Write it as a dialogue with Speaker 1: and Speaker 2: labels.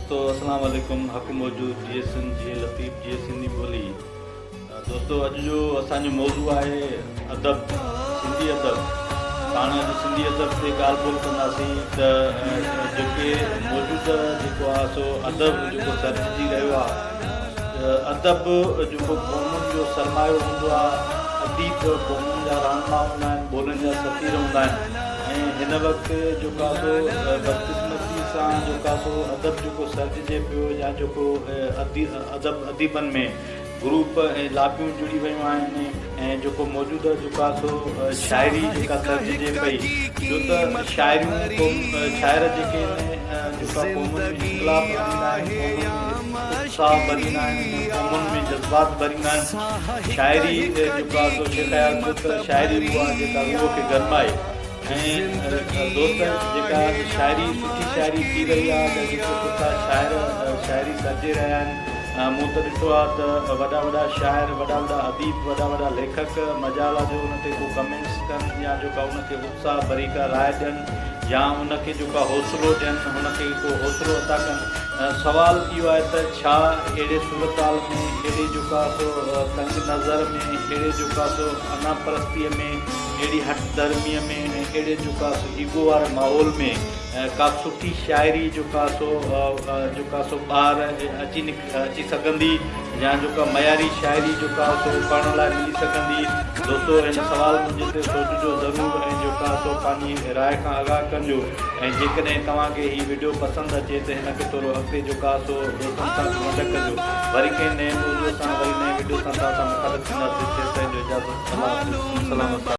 Speaker 1: दोस्तों अस्सलाम वालेकुम। हक़ मौजूद जी सिंध जी लतीफ़ जी सिंधी ॿोली। दोस्तों अॼु जो असांजो मौज़ू आहे अदब, सिंधी अदब। पाण अॼु सिंधी अदब ते ॻाल्हि ॿोल कंदासीं त जेके मौजूदु जेको आहे सो अदब जेको सर्जिजी रहियो आहे। अदब जेको क़ौमुनि जो सरमायो हूंदो आहे, अदीब क़ौमुनि जा रहनुमा हूंदा आहिनि, ॿोलियुनि जा सफ़ीर हूंदा आहिनि। ऐं हिन वक़्तु जेको आहे सो बदक़िस्मती सां जेको आहे सो अदब जेको सर्जिजे पियो या जेको अदीबनि में ग्रुप ऐं लापियूं जुड़ी वियूं आहिनि ऐं जेको मौजूदु जेको आहे सो शाइरी जेका सर्जिजे पई, छो त शाइरियूं शाइर जेके आहिनि जेका क़ौमुनि में इख़्तिलाफ़ भरींदा आहिनि, उत्साह भरींदा आहिनि, क़ौमुनि में जज़्बात भरींदा आहिनि। शाइरी जेको आहे सो ख़्याल थियो त शाइरी उहा जेका रूह खे गरमाए। ऐं दोस्त जेका शाइरी सुठी शाइरी थी रही आहे त जेके सुठा शाइरी सर्जे रहिया आहिनि। मूं त ॾिठो आहे त वॾा शाइर, वॾा अदीब, वॾा लेखक मजाला जो उन ते को कमेंट्स कनि या जेका उनखे उत्साह भरी का राय ॾियनि या उनखे जेका हौसलो ॾियनि, हुनखे को हौसलो अदा कनि। सवाल इहो आहे त छा अहिड़े सूरत हाल में, अहिड़े जेका सो तंग नज़र में, अहिड़े जेका सो अना परस्तीअ में, अहिड़ी हट धर्मीअ में ऐं अहिड़े जेका सो ईगो वारे माहौल में का सुठी शाइरी जेका सो ॿार अची सघंदी या जेका मयारी शाइरी जेका सो पढ़ण लाइ मिली सघंदी। दोस्तों हिन सुवाल मुंहिंजे ते सोचिजो ज़रूरु ऐं जेका सो पंहिंजी राय खां आगाह कजो। ऐं जेकॾहिं तव्हांखे हीअ वीडियो पसंदि अचे त हिनखे थोरो अॻिते जेका सो दोस्तनि सां मदद कजो। वरी कंहिं नए मौज़ूअ सां, वरी नए वीडियो सां तव्हां सां मुखातिब थींदासीं। तेसिताईं जो इजाज़त। सलाम।